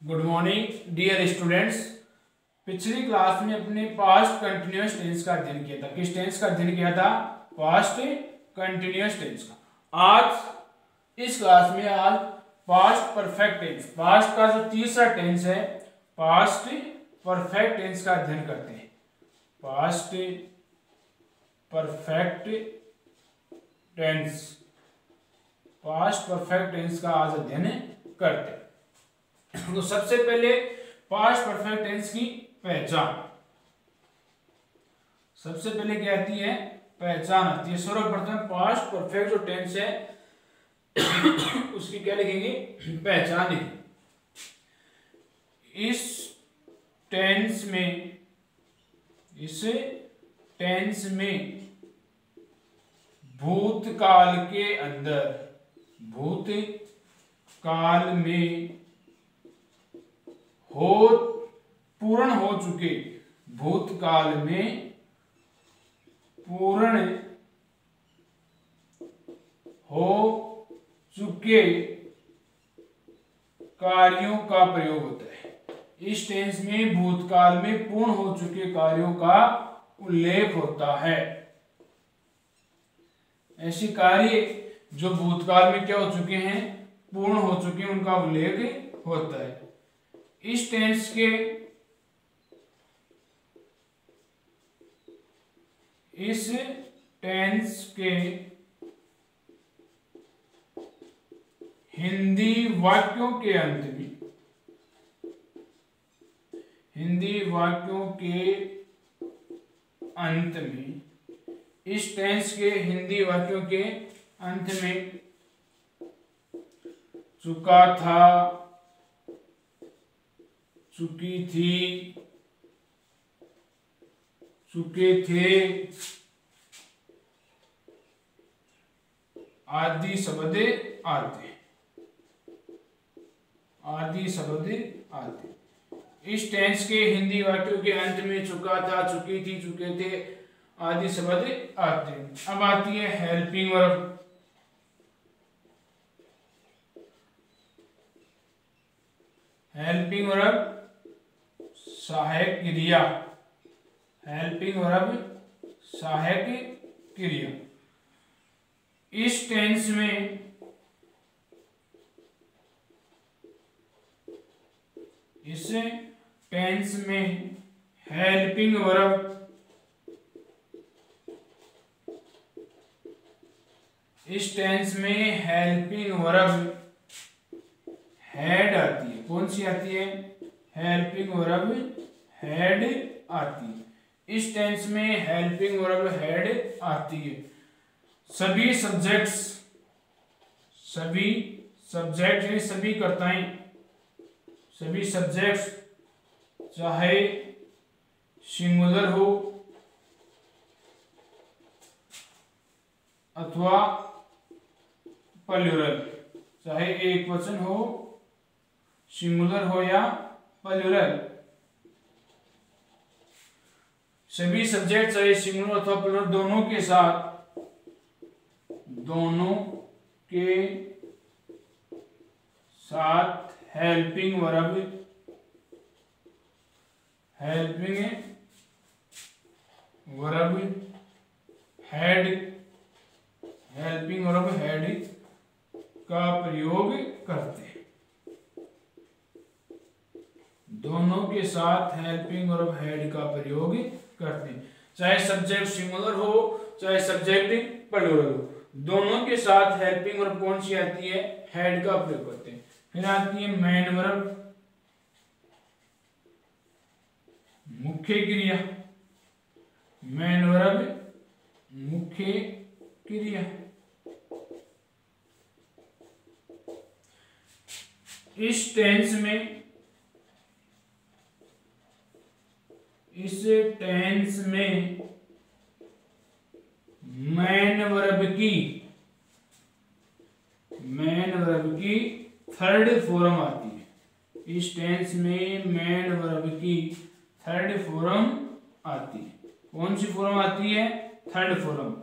Good morning dear students. पिछली class में अपने पास्ट कंटिन्यूअस टेंस का अध्ययन किया था। किस टेंस का अध्ययन किया था? पास्ट कंटिन्यूअस टेंस का। आज इस क्लास में पास्ट परफेक्ट टेंस, पास्ट का जो तीसरा टेंस है पास्ट परफेक्ट टेंस का अध्ययन करते हैं। Past perfect tense, past perfect tense का आज अध्ययन करते हैं। तो सबसे पहले पास्ट परफेक्ट टेंस की पहचान। सबसे पहले क्या आती है? पहचान आती है। सर्वप्रथम पास्ट परफेक्ट जो टेंस है उसकी क्या लिखेंगे? पहचान लिखेंगे। इस टेंस में भूतकाल के अंदर, भूतकाल में पूर्ण हो चुके, भूतकाल में पूर्ण हो चुके कार्यों का प्रयोग होता है। इस टेंस में भूतकाल में पूर्ण हो चुके कार्यों का उल्लेख होता है। ऐसे कार्य जो भूतकाल में क्या हो चुके हैं? पूर्ण हो चुके हैं, उनका उल्लेख होता है। इस टेंस के हिंदी वाक्यों के अंत में, इस टेंस के हिंदी वाक्यों के अंत में चुका था, चुकी थी, चुके थे आदि शब्द आते। इस टेंस के हिंदी वाक्यों के अंत में चुका था, चुकी थी, चुके थे आदि शब्द आते हैं। अब आती है हेल्पिंग वर्ब। हेल्पिंग वर्ब सहायक क्रिया, हेल्पिंग वर्ब सहायक क्रिया। इस टेंस में हेल्पिंग वर्ब हेड आती है। कौन सी आती है? हेल्पिंग वर्ब हेड आती है। इस टेंस में हेल्पिंग वर्ब हेड आती है। सभी कर्ताएं, सभी सब्जेक्ट्स चाहे सिंगुलर हो अथवा प्लूरल, चाहे एक वचन हो, सिंगुलर हो या प्लूरल, सभी सब्जेक्ट चाहे सिंगुलर अथवा प्लूरल दोनों के साथ हेल्पिंग वर्ब हेड का प्रयोग करते हैं। दोनों के साथ हेल्पिंग वर्ब हेड का प्रयोग करते हैं। चाहे सब्जेक्ट सिंगुलर हो, चाहे सब्जेक्ट प्लूरल हो, दोनों के साथ हेल्पिंग वर्ब कौन सी आती है? हेड का प्रयोग करते हैं। फिर आती है मेन वर्ब, मुख्य क्रिया। मेन वर्ब मुख्य क्रिया। इस टेंस में मेन वर्ब की थर्ड फॉर्म आती है। इस टेंस में मेन वर्ब की थर्ड फॉर्म आती है। कौन सी फॉर्म आती है? Third form.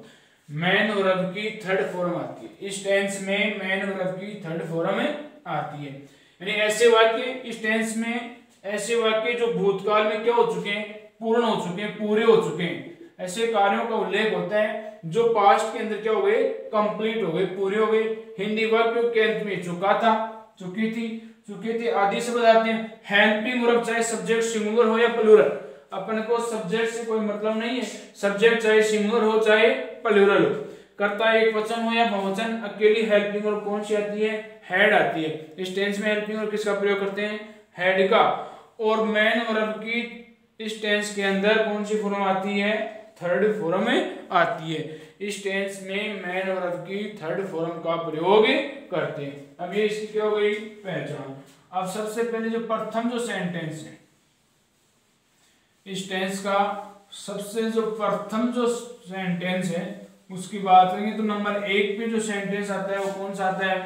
मेन वर्ब की थर्ड फॉर्म आती है। इस टेंस में मेन वर्ब की थर्ड फॉर्म आती है। यानी ऐसे वाक्य इस टेंस में, ऐसे वाक्य जो भूतकाल में क्या हो चुके हैं, पूर्ण हो चुके हैं, पूरे हो चुके हैं, ऐसे कार्यों का उल्लेख होता है जो पास्ट के अंदर क्या हो गए, कंप्लीट हो गए, पूरे हो गए। हिंदी वाक्यों के अंत में चुका था, चुकी थी आदि से बताते हैं। हेल्पिंग वर्ब चाहे सब्जेक्ट सिंगुलर हो या प्लूरल, अपन को सब्जेक्ट से कोई मतलब नहीं है, सब्जेक्ट चाहे सिंगुलर हो चाहे प्लूरल हो, कर्ता एक वचन हो या बहुवचन, अकेली हेल्पिंग वर्ब कौन सी आती है, हेड आती है। इस टेंस में हेल्पिंग वर्ब किसका प्रयोग करते हैं, हेड का। और मेन वर्ब की इस टेंस के अंदर कौन सी फॉर्म आती है, थर्ड फॉर्म में आती है। इस टेंस में मेन वर्ब की थर्ड फॉर्म का प्रयोग करते हैं। अब ये इसकी क्या हो गई, पहचान। अब सबसे पहले जो प्रथम जो सेंटेंस है इस टेंस का, सबसे जो प्रथम जो सेंटेंस है उसकी बात करेंगे तो नंबर 1 पे जो सेंटेंस आता है वो कौन सा आता है,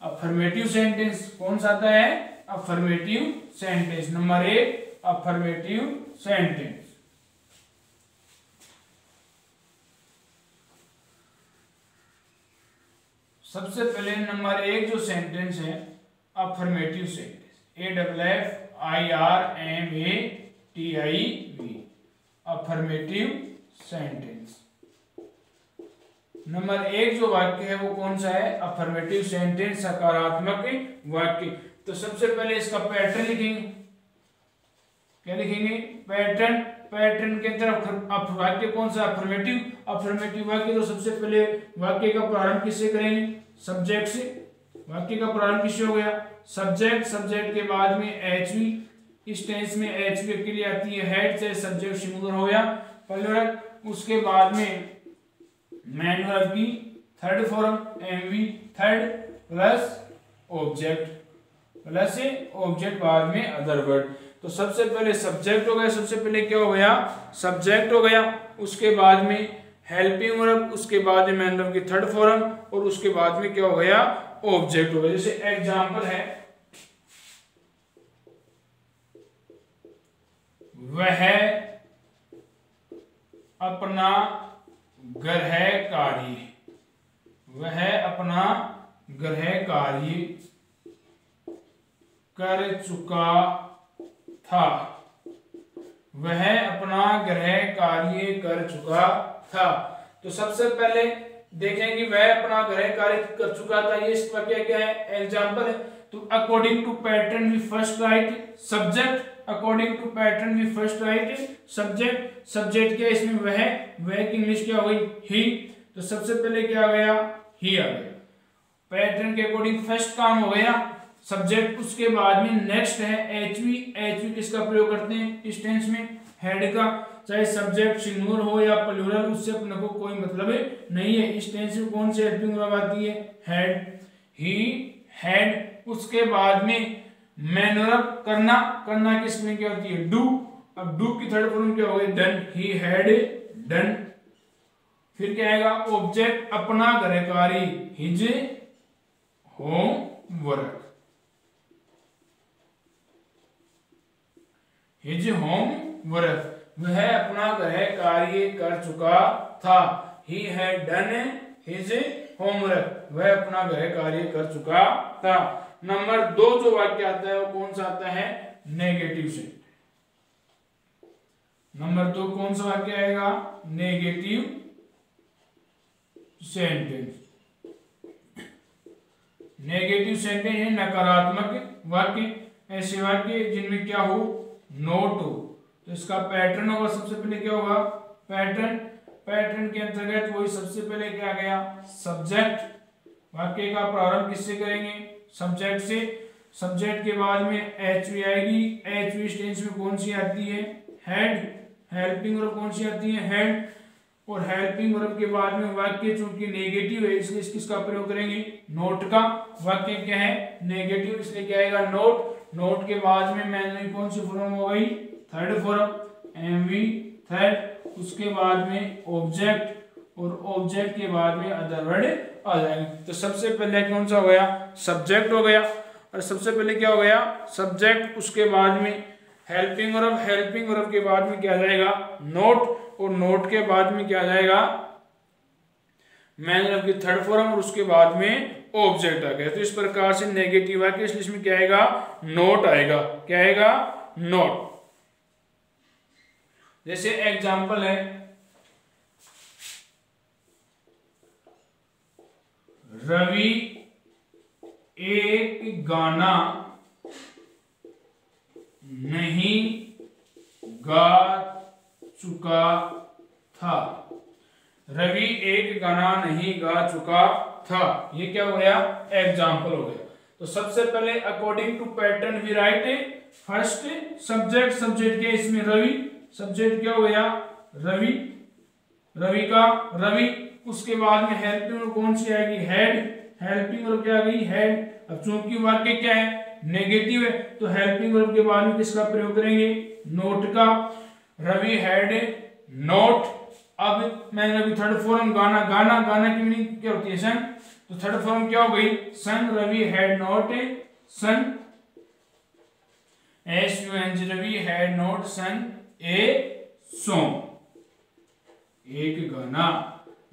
अफर्मेटिव सेंटेंस। कौन सा आता है, affirmative sentence. Number 1 affirmative sentence. सबसे पहले नंबर 1 जो सेंटेंस है affirmative sentence, AFFIRMATIV, affirmative sentence. Number 1 जो वाक्य है वो कौन सा है, अफर्मेटिव सेंटेंस, सकारात्मक वाक्य। तो सबसे पहले इसका पैटर्न लिखेंगे, क्या लिखेंगे, पैटर्न। पैटर्न के अंदर वाक्य कौन सा, अफर्मेटिव वाक्य। तो सबसे पहले वाक्य का प्रारंभ किससे करेंगे, सब्जेक्ट से। वाक्य का प्रारंभ किससे हो गया, सब्जेक्ट। सब्जेक्ट के बाद में एचवी, इस टेंस में एचवी के लिए आती है हेड, चाहे सब्जेक्ट सिंगुलर हो या प्लूरल। उसके बाद में मेन वर्ब की third form MV, third plus object बाद में अदर वर्ड। तो सबसे पहले सब्जेक्ट हो गया, सबसे पहले क्या हो गया, सब्जेक्ट हो गया। उसके बाद में हेल्पिंग वर्ब, उसके बाद में मेन वर्ब की थर्ड फॉर्म, और उसके बाद में क्या हो गया, ऑब्जेक्ट हो गया। जैसे एग्जांपल है, वह अपना गृह कार्य, वह अपना गृह कार्य कर चुका था, वह अपना गृह कार्य कर चुका था। तो सबसे पहले देखेंगे वह अपना गृह कार्य कर चुका था, ये इसका क्या है, एग्जांपल है। तो according to pattern we first write subject, according to pattern we first write subject. Subject क्या इसमें, वह की इंग्लिश क्या हो गई, ही। तो सबसे पहले क्या आ गया, ही आ गया। पैटर्न के अकॉर्डिंग फर्स्ट काम हो गया सब्जेक्ट। उसके बाद में नेक्स्ट है एचवी। एचवी किसका प्रयोग करते हैं इस टेंस में, हेड का। चाहे सब्जेक्ट सिंगुलर हो या प्लूरल, उससे अपने को कोई मतलब नहीं है। इस टेंस में कौन सी हेल्पिंग वर्ब आती है, हेड, ही, हेड। उसके बाद में मेन वर्ब करना, करना किसमें क्या होती है, डू। अब डू की थर्ड फॉर्म क्या हो गई, डन, ही हैड डन। फिर क्या आएगा, ऑब्जेक्ट अपना गृह कार्य, his home work, his home work. वह अपना गृह कार्य कर चुका था, he had done his homework, वह अपना गृह कार्य कर चुका था। नंबर 2 जो वाक्य आता है वो कौन सा आता है, नेगेटिव सेंटेंस। नंबर 2 कौन सा वाक्य आएगा, नेगेटिव सेंटेंस। नेगेटिव सेंटेंस है नकारात्मक वाक्य, ऐसे वाक्य जिनमें क्या हो, नोट हो। तो इसका पैटर्न होगा, सबसे पहले क्या होगा, पैटर्न। पैटर्न के अंतर्गत वही सबसे पहले क्या गया, सब्जेक्ट। वाक्य का प्रारंभ किससे करेंगे, सब्जेक्ट से। सब्जेक्ट के बाद में एचवी आएगी। एचवी टेंस में कौन सी आती है, हेड। हेल्पिंग वर्ब कौन सी आती है, हेड। और हेल्पिंग वर्ब के बाद में वाक्य चूंकि नेगेटिव है इसलिए किसका प्रयोग करेंगे, नोट का। वाक्य क्या है, नेगेटिव, इसलिए क्या आएगा, नोट। नोट के बाद में मैंने कौन सी फॉर्म हो गई, थर्ड फॉर्म एमवी, थर्ड। उसके बाद में ऑब्जेक्ट, और ऑब्जेक्ट के बाद में अदर वर्ड आ जाएंगे। तो सबसे पहले कौन सा हो गया, सब्जेक्ट हो गया। और सबसे पहले क्या हो गया, सब्जेक्ट। उसके बाद में हेल्पिंग वर्ब, हेल्पिंग वर्ब के बाद में क्या आ जाएगा, नोट। और नोट के बाद में क्या आ जाएगा, मैन वर्ब की थर्ड फॉर्म और उसके बाद में ऑब्जेक्ट आ गया। तो इस प्रकार से नेगेटिव वाक्य इस लिस्ट में क्या आएगा, नॉट आएगा। क्या आएगा, नॉट। जैसे एग्जांपल है, रवि एक गाना नहीं गा चुका था। रवि एक गाना नहीं गा चुका था, ये क्या हो गया, एग्जाम्पल हो गया। तो सबसे पहले according to pattern we write first subject, subject के इसमें रवि, सब्जेक्ट क्या हो गया, रवि, रवि का रवि। उसके बाद में हेल्पिंग वर्ब कौन सी आएगी, हेड, हेल्पिंग वर्ब क्या आ गई, हेड। अब चूंकि वाक्य क्या है, नेगेटिव है, तो हेल्पिंग वर्ब के बाद में किसका प्रयोग करेंगे, नोट का। Ravi had not. अब मैंने अभी थर्ड फॉर्म गाना, गाना, गाना की मीनिंग क्या होती है, सन। तो थर्ड फॉर्म क्या हो गई, sung. Ravi had not sung, SUNG, Ravi had not sung a song, एक गाना।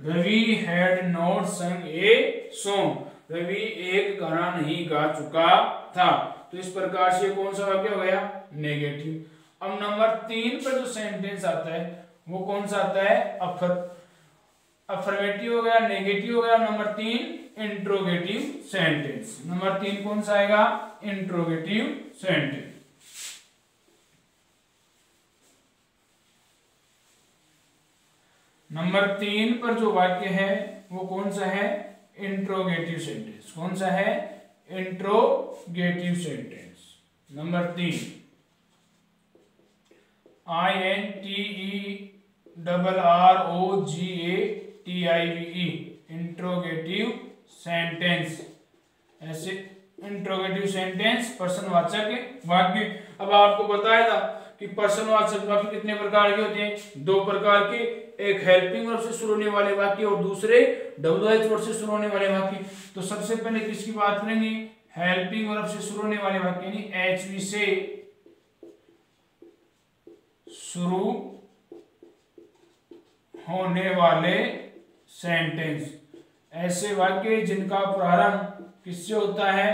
Ravi had not sung a song, Ravi एक गाना नहीं गा चुका था। तो इस प्रकार से कौन सा वाक्य हो गया, नेगेटिव। अब नंबर 3 पर जो सेंटेंस आता है वो कौन सा आता है, अफर्मेटिव हो गया, नेगेटिव हो गया। Number 3 interrogative sentence. नंबर 3 कौन सा आएगा, इंट्रोगेटिव सेंटेंस। नंबर 3 पर जो वाक्य है वो कौन सा है, इंट्रोगेटिव सेंटेंस। कौन सा है, interrogative sentence. Number 3 INTERROGATIVE, interrogative sentence. ऐसे इंट्रोगेटिव सेंटेंस पर्शनवाचक वाक्य। अब आपको बताया था कि पर्शनवाचक वाक्य कितने प्रकार के होते हैं, 2 प्रकार के, एक हेल्पिंग वर्ब से शुरू होने वाले वाक्य और दूसरे WH वर्ड से शुरू होने वाले वाक्य। तो सबसे पहले किसकी बात करेंगे, हेल्पिंग वर्ब से शुरू होने वाले वाक्य, यानी HV से शुरू होने वाले सेंटेंस। ऐसे वाक्य जिनका प्रारंभ किससे होता है,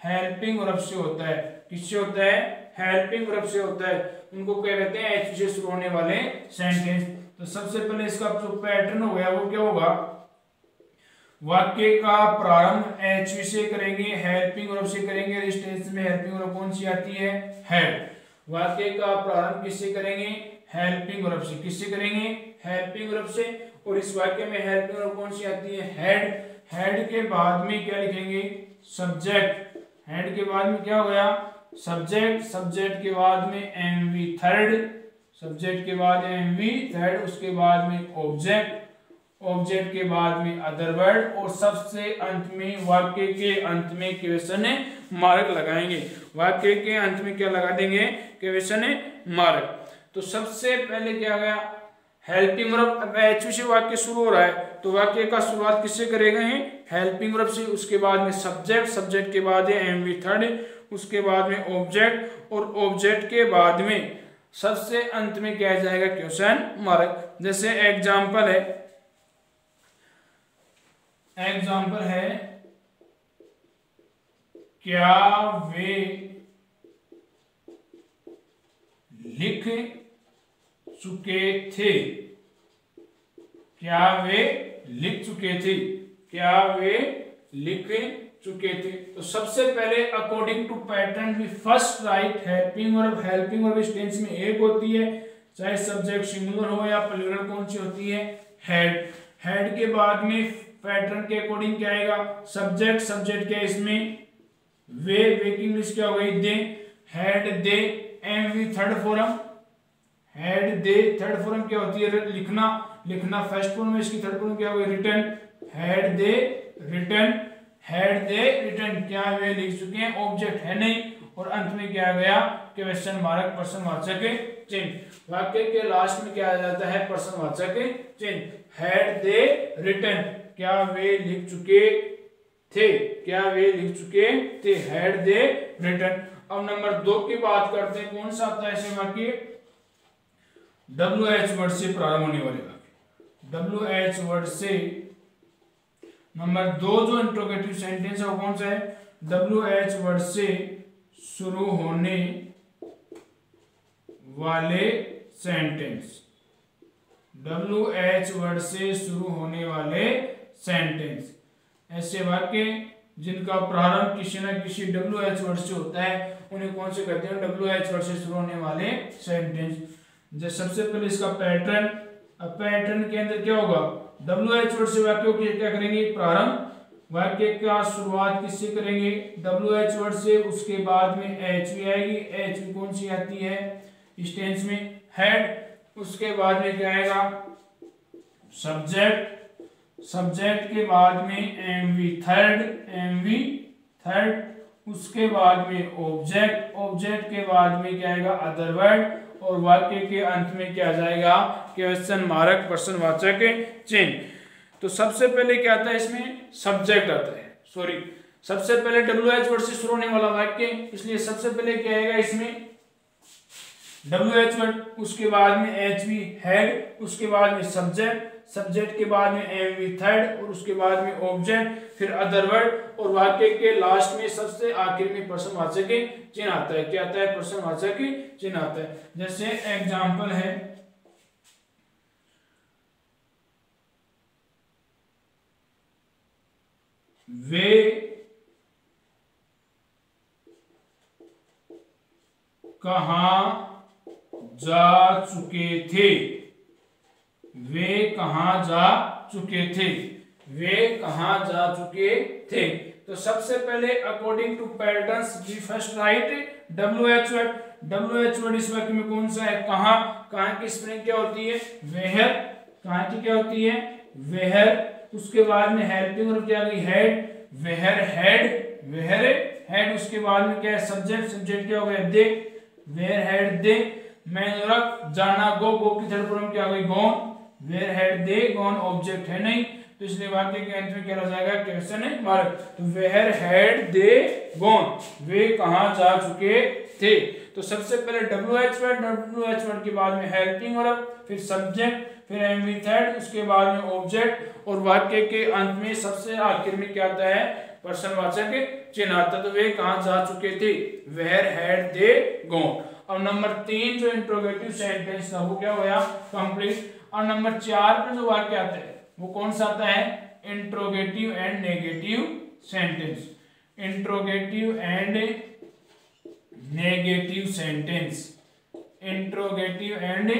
हेल्पिंग वर्ब से होता है। किससे होता है, हेल्पिंग वर्ब से होता है, उनको क्या कहते हैं, HV से शुरू होने वाले सेंटेंस। तो सबसे पहले इसका जो पैटर्न हो गया वो क्या होगा, वाक्य का प्रारंभ HV से करेंगे, हेल्पिंग वर्ब से करेंगे। इस टेंस में हेल्पिंग वर्ब कौन सी आती है, हेड। वाक्य का प्रारंभ किससे करेंगे, हेल्पिंग वर्ब से। किससे करेंगे, हेल्पिंग वर्ब से। और इस वाक्य में हेल्पिंग वर्ब कौन सी आती है, हेड। हेड के बाद में क्या लिखेंगे, सब्जेक्ट। हेड के बाद में क्या हो गया, सब्जेक्ट। सब्जेक्ट के बाद में MV थर्ड, सब्जेक्ट के बाद MV थर्ड। उसके बाद में ऑब्जेक्ट, ऑब्जेक्ट के बाद में अदर वर्ड। और सबसे अंत में वाक्य के अंत में क्वेश्चन मार्क लगाएंगे। वाक्य के अंत में क्या लगा देंगे, क्वेश्चन मार्क। तो सबसे पहले क्या गया, हेल्पिंग वर्ब। HV से वाक्य शुरू हो रहा है तो वाक्य का शुरुआत किससे करेंगे, हेल्पिंग वर्ब से। उसके बाद में सब्जेक्ट, सब्जेक्ट के बाद है MV थर्ड। उसके बाद में ऑब्जेक्ट, और ऑब्जेक्ट के बाद में सबसे अंत में क्या जाएगा, क्वेश्चन मार्क। जैसे एग्जाम्पल है, एग्जाम्पल है, क्या वे लिख चुके थे, क्या वे लिख चुके थे, क्या वे लिख चुके थे। तो सबसे पहले according to pattern we first write helping verb. Helping verb इस टेंस में एक होती है, चाहे सब्जेक्ट सिंगुलर हो या प्लूरल, कौन सी होती है, हेड। हेड के बाद में पैटर्न के अकॉर्डिंग क्या आएगा, सब्जेक्ट। सब्जेक्ट क्या है इसमें, वे, वे की इंग्लिश क्या हो गई, दे। Head they, MV third form, head they third form क्या होती है, लिखना। लिखना फर्स्ट फॉर्म में, इसकी थर्ड फॉर्म क्या हो गई, return. Head they return, head they return. क्या वे लिख चुके हैं, ऑब्जेक्ट है नहीं। और अंत में क्या आ गया, क्वेश्चन मार्क, प्रश्नवाचक चिन्ह। वाक्य के लास्ट में क्या आ जाता है, प्रश्नवाचक चिन्ह। हेड दे रिटर्न, क्या वे लिख चुके थे, क्या वे लिख चुके थे, हेड दे रिटर्न। अब नंबर 2 की बात करते हैं, कौन सा आता है ऐसे वाक्य, WH वर्ड से प्रारंभ होने वाले वाक्य। WH वर्ड से नंबर 2 जो इंट्रोगेटिव सेंटेंस है वो कौन सा है, WH वर्ड से शुरू होने वाले सेंटेंस, WH वर्ड से शुरू होने वाले सेंटेंस। ऐसे वाक्य जिनका प्रारंभ किसी न किसी WH वर्ड से होता है उन्हें कौन से कहते हैं, WH वर्ड से शुरू होने वाले सेंटेंस। जैसे सबसे पहले इसका पैटर्न, अब पैटर्न के अंदर क्या होगा, WH वर्ड से वाक्यों की क्या करेंगे, प्रारंभ, वाक्य का शुरुआत किससे करेंगे, WH वर्ड से, उसके बाद में HV आएगी, HV कौन सी आती है इस टेंस में, हेड, उसके बाद में क्या आएगा सब्जेक्ट, सब्जेक्ट के बाद में MV थर्ड, उसके बाद में ऑब्जेक्ट, ऑब्जेक्ट के बाद में क्या आएगा अदर वर्ड, और वाक्य के अंत में क्या आ जाएगा क्वेश्चन मार्क, प्रश्नवाचक चिन्ह। तो सबसे पहले क्या आता है इसमें, सब्जेक्ट आता है, सॉरी सबसे पहले WH वर्ड से शुरू होने वाला वाक्य, इसलिए सबसे पहले क्या आएगा इसमें WH वर्ड, उसके बाद में HV हेड, उसके बाद में सब्जेक्ट, सब्जेक्ट के बाद में MV थर्ड, और उसके बाद में ऑब्जेक्ट, फिर अदर वर्ड, और वाक्य के लास्ट में सबसे आखिर में प्रश्नवाचक चिन्ह आता है। क्या आता है, प्रश्नवाचक चिन्ह आता है। जैसे एग्जांपल है, वे कहां जा चुके थे, वे कहां जा चुके थे, वे कहां जा चुके थे। तो सबसे पहले according to patterns we first write WH word, WH word इस वाक्य में कौन सा है, कहां, कहां की स्पेलिंग क्या होती है वेयर, कहां की क्या होती है वेयर, उसके बाद में हेल्पिंग वर्ब क्या आ गई हेड, वेयर हेड, उसके बाद में क्या है सब्जेक्ट, सब्जेक्ट क्या हो गया they, where had they, main verb जाना गो, गो की थर्ड फॉर्म क्या हो गई gone, where had they gone, object है नहीं, तो इसलिए वाक्य के अंत में क्या हो जाएगा क्वेश्चन मार्क। तो वेयर हैड दे गॉन, वे कहां जा चुके थे। तो सबसे पहले WH वर्ड के बाद में हेल्पिंग वर्ब, फिर सब्जेक्ट, फिर MV थर्ड, उसके बाद में ऑब्जेक्ट, और वाक्य के अंत में सबसे आखिर में क्या आता है प्रश्नवाचक चिन्ह आता। तो वे कहां जा चुके थे, वेयर हैड दे गॉन। और नंबर 3 जो इंट्रोगेटिव सेंटेंस था वो क्या होया कंप्लीट। और नंबर 4 पे जो वाक्य आता है वो कौन सा आता है interrogative and negative sentence, interrogative and negative sentence, interrogative and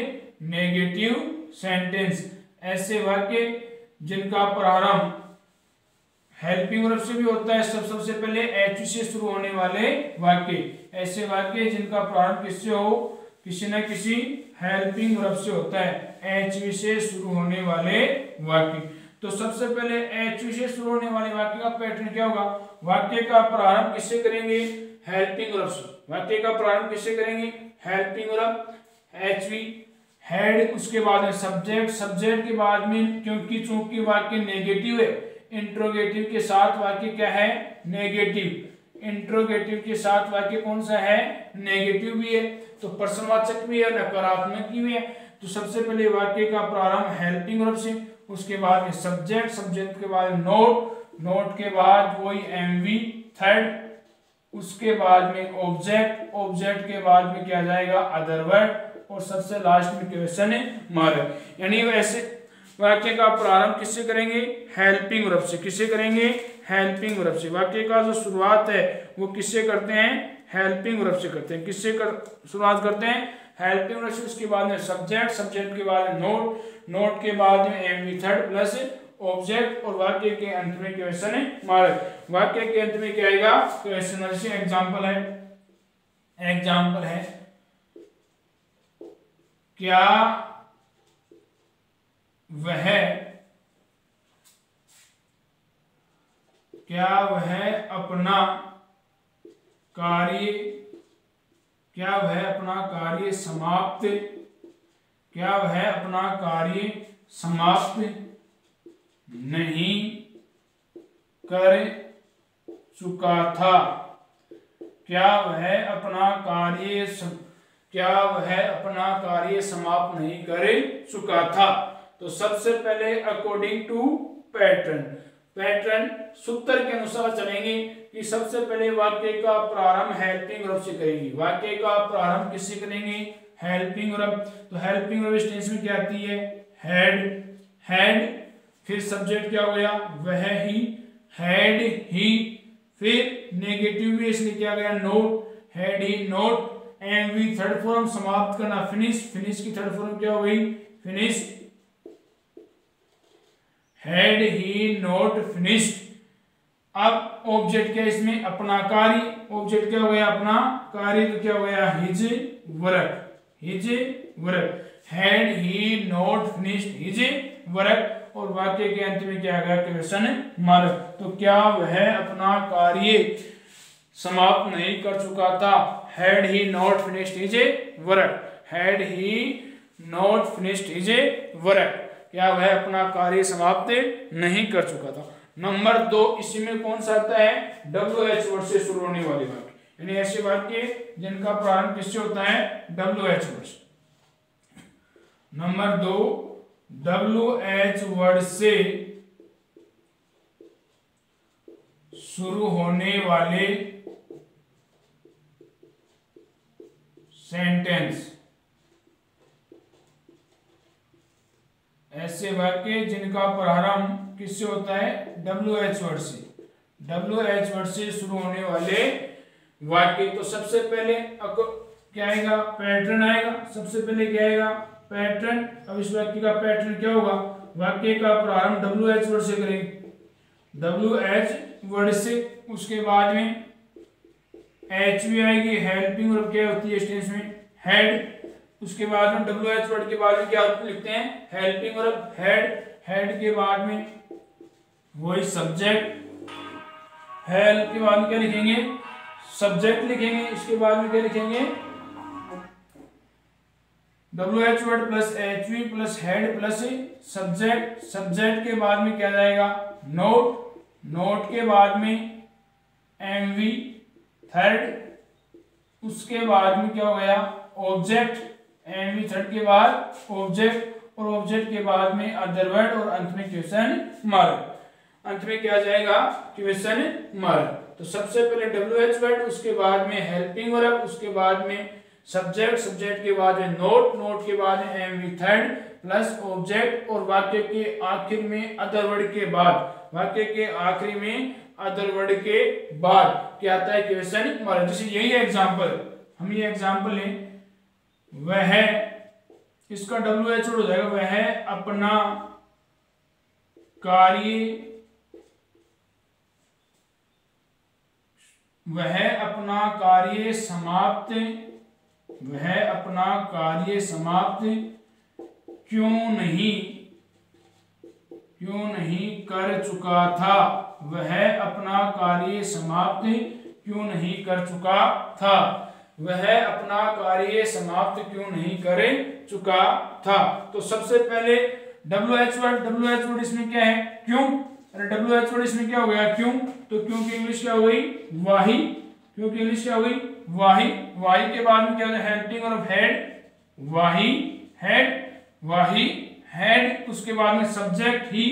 negative sentence. ऐसे वाक्य जिनका प्रारंभ हेल्पिंग वर्ब से भी होता है, सबसे पहले एच से शुरू होने वाले वाक्य, ऐसे वाक्य जिनका प्रारंभ किससे हो, किसी न किसी हेल्पिंग वर्ब से होता है, एच से शुरू होने वाले वाक्य। तो सबसे पहले एच से शुरू होने वाले वाक्य का पैटर्न क्या होगा, वाक्य का प्रारंभ किससे करेंगे हेल्पिंग वर्ब से, वाक्य का प्रारंभ किससे करेंगे हेल्पिंग वर्ब एचवी हेड, उसके बाद में सब्जेक्ट, सब्जेक्ट के बाद में क्योंकि चूंकि वाक्य नेगेटिव है, इंट्रोगेटिव के साथ वाक्य क्या है नेगेटिव, इंट्रोगेटिव के साथ वाक्य कौन सा है नेगेटिव भी है, तो प्रश्नवाचक भी है, नकारात्मक भी है। तो सबसे पहले वाक्य का प्रारंभ हेल्पिंग वर्ब से, उसके बाद में सब्जेक्ट, सब्जेक्ट के बाद नोट, नोट के बाद वही एमवी थर्ड, उसके बाद में ऑब्जेक्ट, ऑब्जेक्ट के बाद में क्या जाएगा अदर वर्ड, और सबसे लास्ट में क्वेश्चन मार्क। यानी वैसे वाक्य का प्रारंभ किससे करेंगे हेल्पिंग वर्ब से, किससे करेंगे हेल्पिंग वर्ब से। वाक्य का जो शुरुआत है वो किससे करते हैं हेल्पिंग वर्ब से करते हैं, किससे शुरुआत करते हैं हेल्पिंग वर्ब से, उसके बाद में सब्जेक्ट, सब्जेक्ट के बाद में नोट, नोट के बाद में एमवी थर्ड प्लस ऑब्जेक्ट, और वाक्य के अंत में क्वेश्चन मार्क। वाक्य के अंत में क्या आएगा क्वेश्चन मार्क। जैसे एग्जांपल है क्या वह अपना कार्य समाप्त नहीं कर चुका था, क्या वह अपना कार्य समाप्त नहीं कर चुका था। तो सबसे पहले अकॉर्डिंग टू पैटर्न, पैटर्न सूत्र के अनुसार चलेंगे कि सबसे पहले वाक्य का प्रारंभ हेल्पिंग वर्ब से करेंगे। वाक्य का प्रारंभ किससे करेंगे? Helping verb. तो हेल्पिंग वर्ब इस टेंस में क्या आती है? हैड। फिर सब्जेक्ट क्या हो गया? वह ही, हैड ही। फिर नेगेटिव भी इसलिए क्या गया? Not, had he not. And we third form समाप्त करना फिनिश। फिनिश की थर्ड फॉर्म क्या हो गई? Finish. Had he not finished. अब ऑब्जेक्ट क्या इसमें? अपना कार्य। ऑब्जेक्ट क्या हो गया? अपना कार्य। तो क्या हो गया? His work. His work. Had he not finished his work. और वाक्य के अंत में क्या आ गया? Question mark. तो क्या वह अपना कार्य समाप्त नहीं कर चुका था? Had he not finished his work. Had he not finished his work. क्या वह अपना कार्य समाप्त नहीं कर चुका था? नंबर 2, इसी में कौन सा आता है? WH वर्ड से शुरू होने वाले वाक्य, यानी ऐसे वाक्य जिनका प्रारंभ किससे होता है? WH वर्ड से। नंबर 2, WH वर्ड से शुरू होने वाले सेंटेंस, ऐसे वाक्य जिनका प्रारंभ किससे होता है? WH वर्ड से। WH वर्ड से शुरू होने वाले वाक्य। तो सबसे पहले क्या आएगा? पैटर्न आएगा। सबसे पहले क्या आएगा? पैटर्न। अब इस वाक्य का पैटर्न क्या होगा? वाक्य का प्रारंभ WH वर्ड से करेंगे। WH वर्ड से, उसके बाद में H भी आएगी। हेल्पिंग वर्ब क्या होती है इस टेंस में? हेड। उसके बाद में WH वर्ड के बाद में क्या लिखते हैं? Helping verb head. हेड के बाद में वही सब्जेक्ट। हेल्प के बाद में क्या लिखेंगे? सब्जेक्ट लिखेंगे। इसके बाद में क्या लिखेंगे? WH word plus HV plus head plus subject. Subject के बाद में क्या जाएगा? नोट। नोट के बाद में MV थर्ड। उसके बाद में क्या हो गया? ऑब्जेक्ट। MV थर्ड के बाद ऑब्जेक्ट, और ऑब्जेक्ट के बाद में अदर वर्ड, और अंत में क्वेश्चन मार्क। अंत में क्या जाएगा? Question mark. तो सबसे पहले WH वर्ड, उसके बाद में हेल्पिंग वर्ब, उसके बाद में सब्जेक्ट, सब्जेक्ट के बाद में नोट, नोट के बाद में MV थर्ड प्लस ऑब्जेक्ट, और वाक्य के आखिर में अदर वर्ड के बाद, वाक्य के आखिरी में अदर वर्ड के बाद क्या आता है? Question mark. जैसे यही एग्जांपल, हम ये एग्जांपल लें, वह, इसका WH वर्ड हो जाएगा वह अपना कार्य, वह अपना कार्य समाप्त, वह अपना कार्य समाप्त क्यों नहीं कर चुका था? वह अपना कार्य समाप्त क्यों नहीं कर चुका था? वह अपना कार्य समाप्त क्यों नहीं कर चुका था? तो सबसे पहले WH वर्ड इसमें क्या है? क्यों। अरे WH वर्ड इसमें क्या हो गया? क्यों। तो क्यों की इंग्लिश क्या हो गई? वाही। क्यों की इंग्लिश क्या हो गई? वाही। वाही के बाद में क्या हो गया? हेल्पिंग और हेड। वाही हेड, वाही हेड। उसके बाद में सब्जेक्ट ही,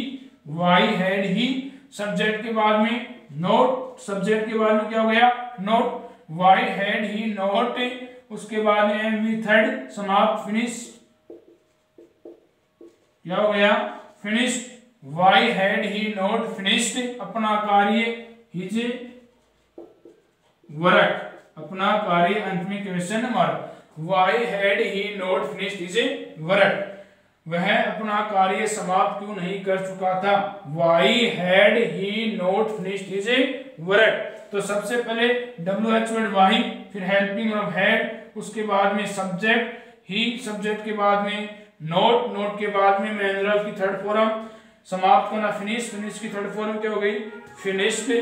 वाही हेड ही। सब्जेक्ट के बाद में नोट, सब्जेक्ट के बाद में क्या हो गया? Not, why had he not. उसके बाद में MV थर्ड, समाप्त फिनिश। क्या हो गया? Finished. Why had he not finished अपना कार्य, हिज वर्क। अपना कार्य, अंत में question mark. Why had he not finished his work. वह अपना कार्य समाप्त क्यों नहीं कर चुका था? Why had he not finished his work. तो सबसे पहले WH वर्ड वाही, फिर हेल्पिंग वर्ब हैड, उसके बाद में सब्जेक्ट ही, सब्जेक्ट के बाद में नोट, नोट के बाद में मेन वर्ब की थर्ड फॉर्म, समाप्त करना फिनिश, फिनिश की थर्ड फॉर्म क्या हो गई? Finished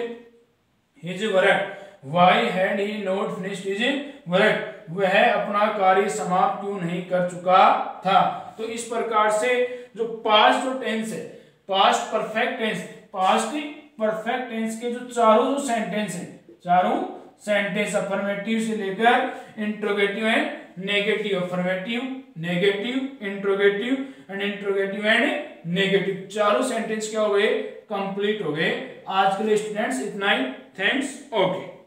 his work. Why had he not finished his work. वह अपना कार्य समाप्त क्यों नहीं कर चुका था? तो इस प्रकार से जो पास्ट जो टेंस है, past perfect tense, past perfect tense के जो चारों जो सेंटेंस हैं, चारों सेंटेंस अफर्मेटिव से लेकर interrogative and negative affirmative, negative interrogative and interrogative and negative. चारों सेंटेंस क्या हो गए, कंप्लीट हो गए। आज के लिए स्टूडेंट्स इतना ही। थैंक्स। ओके।